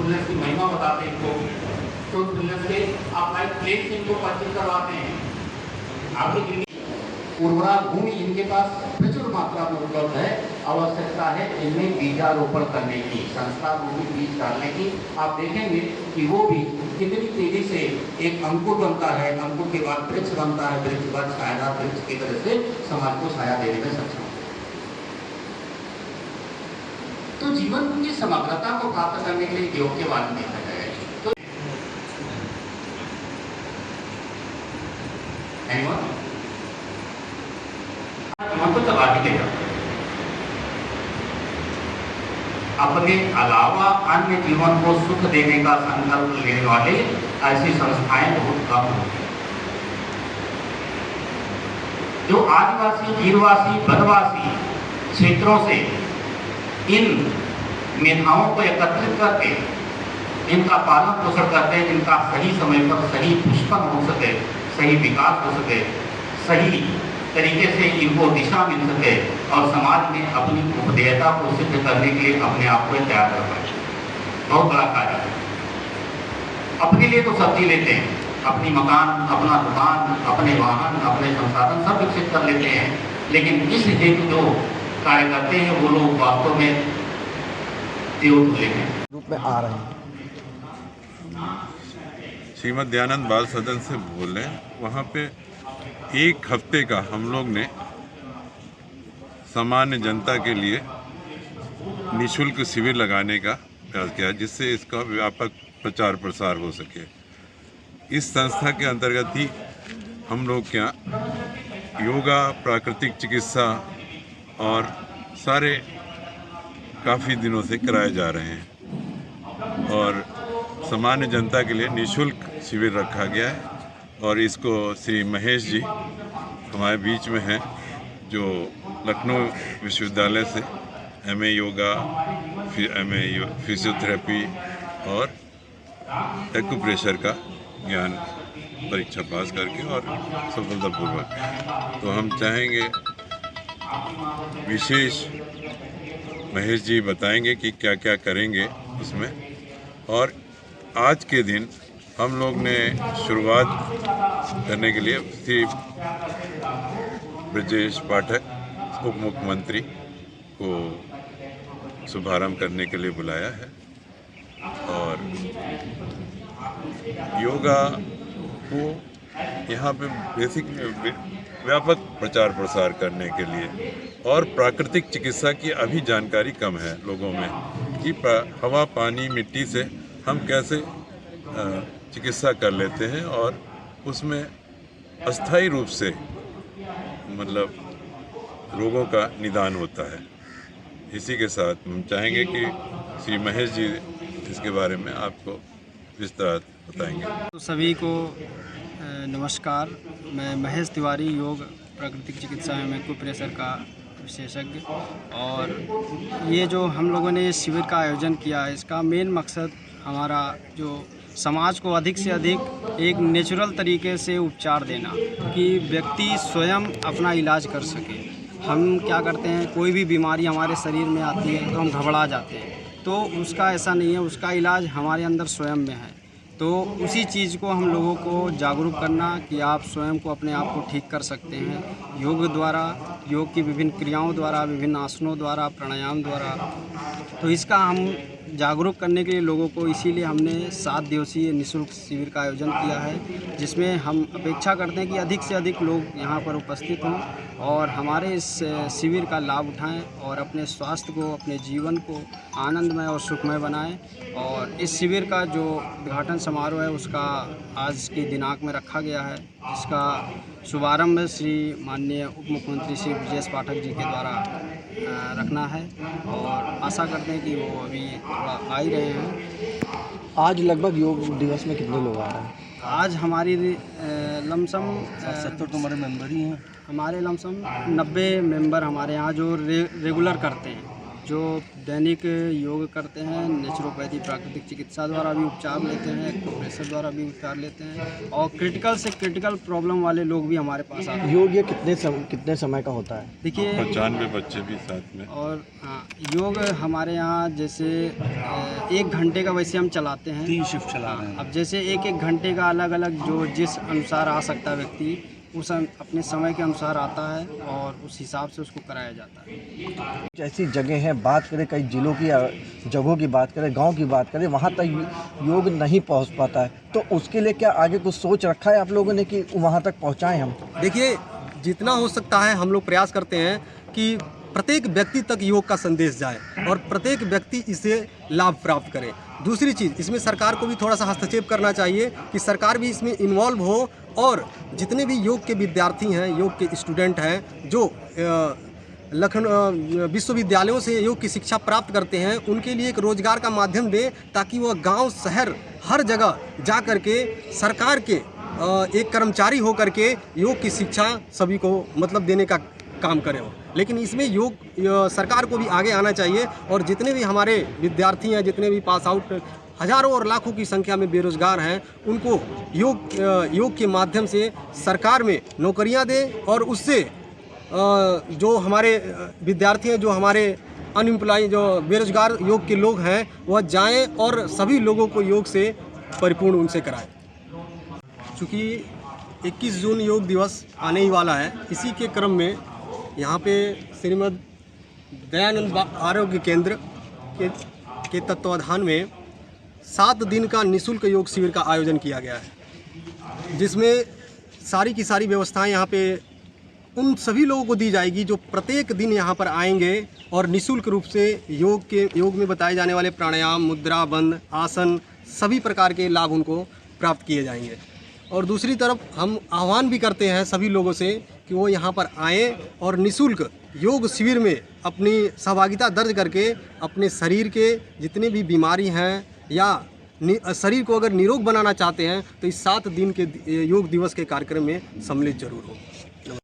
Fruitfulness की महिमा बताते हैं इनको, फ्रूटफुलनेस के आप लाइक प्लेट से इनको परिचित करवाते हैं। आगे उर्वरा भूमि इनके पास प्रचुर मात्रा में उपलब्ध है। आवश्यकता है इनमें बीजारोपण करने की, संस्कार रूपी बीज डालने की। आप देखेंगे कि वो भी कितनी तेजी से एक अंकुर बनता है, अंकुर के बाद वृक्ष बनता है, वृक्ष के बाद छायादार वृक्ष की तरह से समाज को छाया देने में सक्षम है। तो जीवन की समग्रता को प्राप्त करने के लिए योग के बारे में देखा जाएगा। तो चला के ले जाते हैं। अपने अलावा अन्य जीवन को सुख देने का संकल्प लेने वाले ऐसी संस्थाएं बहुत कम होती हैं। जो आदिवासी, गिरवासी, वनवासी क्षेत्रों से इन मेधाओं को एकत्रित करके इनका पालन पोषण करते हैं, जिनका सही समय पर सही पुष्पन हो सके, सही विकास हो सके, सही तरीके से इनको दिशा मिल सके और समाज में अपनी उपदेयता को सिद्ध करने के लिए अपने आप को तैयार कर पाए। बहुत बड़ा कार्य है। अपने लिए तो सब चीज लेते हैं, अपनी मकान, अपना दुकान, अपने वाहन, अपने संसाधन सब विकसित कर लेते हैं, लेकिन इस हेतु जो कार्य करते हैं वो लोग वास्तव में देवतुल्य हैं रूप में आ रहे हैं। श्रीमद दयानंद बाल सदन से बोल रहे हैं। वहाँ पे एक हफ्ते का हम लोग ने सामान्य जनता के लिए निःशुल्क शिविर लगाने का प्रयास किया, जिससे इसका व्यापक प्रचार प्रसार हो सके। इस संस्था के अंतर्गत ही हम लोग क्या योगा, प्राकृतिक चिकित्सा और सारे काफ़ी दिनों से कराए जा रहे हैं और सामान्य जनता के लिए निःशुल्क शिविर रखा गया है। और इसको श्री महेश जी हमारे बीच में हैं, जो लखनऊ विश्वविद्यालय से एमए योगा, फिर एमए फिजियोथेरेपी और एक्यूप्रेशर का ज्ञान परीक्षा पास करके और सफलतापूर्वक। तो हम चाहेंगे विशेष महेश जी बताएंगे कि क्या क्या करेंगे इसमें। और आज के दिन हम लोग ने शुरुआत करने के लिए श्री ब्रजेश पाठक उप मुख्यमंत्री को शुभारंभ करने के लिए बुलाया है और योगा को यहाँ पे बेसिक व्यापक प्रचार प्रसार करने के लिए और प्राकृतिक चिकित्सा की अभी जानकारी कम है लोगों में कि हवा, पानी, मिट्टी से हम कैसे चिकित्सा कर लेते हैं और उसमें अस्थायी रूप से मतलब रोगों का निदान होता है। इसी के साथ हम चाहेंगे कि श्री महेश जी इसके बारे में आपको विस्तार बताएंगे। तो सभी को नमस्कार। मैं महेश तिवारी, योग प्राकृतिक चिकित्सा में एक्यूप्रेशर का विशेषज्ञ। और ये जो हम लोगों ने शिविर का आयोजन किया है, इसका मेन मकसद हमारा जो समाज को अधिक से अधिक एक नेचुरल तरीके से उपचार देना, कि व्यक्ति स्वयं अपना इलाज कर सके। हम क्या करते हैं, कोई भी बीमारी हमारे शरीर में आती है तो हम घबरा जाते हैं, तो उसका ऐसा नहीं है, उसका इलाज हमारे अंदर स्वयं में है। तो उसी चीज़ को हम लोगों को जागरूक करना कि आप स्वयं को अपने आप को ठीक कर सकते हैं योग द्वारा, योग की विभिन्न क्रियाओं द्वारा, विभिन्न आसनों द्वारा, प्राणायाम द्वारा। तो इसका हम जागरूक करने के लिए लोगों को, इसीलिए हमने 7 दिवसीय निःशुल्क शिविर का आयोजन किया है, जिसमें हम अपेक्षा करते हैं कि अधिक से अधिक लोग यहाँ पर उपस्थित हों और हमारे इस शिविर का लाभ उठाएं और अपने स्वास्थ्य को, अपने जीवन को आनंदमय और सुखमय बनाएं। और इस शिविर का जो उद्घाटन समारोह है उसका आज की दिनांक में रखा गया है, जिसका शुभारंभ श्री माननीय उप मुख्यमंत्री श्री ब्रजेश पाठक जी के द्वारा रखना है और आशा करते हैं कि वो अभी थोड़ा आ ही रहे हैं। आज लगभग योग दिवस में कितने लोग आ रहे हैं? आज हमारी लमसम 70 तो हमारे मेंबर ही हैं। हमारे लमसम 90 मेंबर हमारे यहाँ जो रेगुलर करते हैं। जो दैनिक योग करते हैं, नेचुरोपैथी प्राकृतिक चिकित्सा द्वारा भी उपचार लेते हैं, एक्यूप्रेशर द्वारा भी उपचार लेते हैं, और क्रिटिकल से क्रिटिकल प्रॉब्लम वाले लोग भी हमारे पास आते हैं। योग ये कितने समय का होता है? देखिए 95 बच्चे भी साथ में। और हाँ, योग हमारे यहाँ जैसे 1 घंटे का वैसे हम चलाते हैं, 3 शिफ्ट चला रहे हैं। अब जैसे एक घंटे का अलग अलग जो जिस अनुसार आ सकता है व्यक्ति, उस अपने समय के अनुसार आता है और उस हिसाब से उसको कराया जाता है। ऐसी जगह है, बात करें कई जिलों की जगहों की बात करें, गांव की बात करें, वहां तक योग नहीं पहुंच पाता है, तो उसके लिए क्या आगे कुछ सोच रखा है आप लोगों ने कि वहां तक पहुंचाएं हम? देखिए, जितना हो सकता है हम लोग प्रयास करते हैं कि प्रत्येक व्यक्ति तक योग का संदेश जाए और प्रत्येक व्यक्ति इसे लाभ प्राप्त करे। दूसरी चीज़, इसमें सरकार को भी थोड़ा सा हस्तक्षेप करना चाहिए कि सरकार भी इसमें इन्वॉल्व हो और जितने भी योग के विद्यार्थी हैं, योग के स्टूडेंट हैं, जो लखनऊ विश्वविद्यालयों से योग की शिक्षा प्राप्त करते हैं, उनके लिए एक रोजगार का माध्यम दें ताकि वह गांव, शहर, हर जगह जा कर के सरकार के एक कर्मचारी हो कर के योग की शिक्षा सभी को मतलब देने का काम करें हो। लेकिन इसमें योग सरकार को भी आगे आना चाहिए और जितने भी हमारे विद्यार्थी हैं, जितने भी पास आउट हज़ारों और लाखों की संख्या में बेरोजगार हैं, उनको योग के माध्यम से सरकार में नौकरियां दें और उससे जो हमारे विद्यार्थी हैं, जो हमारे अनएम्प्लॉय, जो बेरोजगार योग के लोग हैं, वह जाएं और सभी लोगों को योग से परिपूर्ण उनसे कराएं। चूँकि 21 जून योग दिवस आने ही वाला है, इसी के क्रम में यहाँ पे श्रीमद दयानंद आरोग्य केंद्र के तत्वाधान में 7 दिन का निःशुल्क योग शिविर का आयोजन किया गया है, जिसमें सारी की सारी व्यवस्थाएं यहाँ पे उन सभी लोगों को दी जाएगी जो प्रत्येक दिन यहाँ पर आएंगे और निःशुल्क रूप से योग में बताए जाने वाले प्राणायाम, मुद्रा, बंद, आसन, सभी प्रकार के लाभ उनको प्राप्त किए जाएंगे। और दूसरी तरफ हम आह्वान भी करते हैं सभी लोगों से कि वो यहाँ पर आएँ और निःशुल्क योग शिविर में अपनी सहभागिता दर्ज करके अपने शरीर के जितने भी बीमारी हैं या शरीर को अगर निरोग बनाना चाहते हैं तो इस 7 दिन के योग दिवस के कार्यक्रम में सम्मिलित जरूर हो।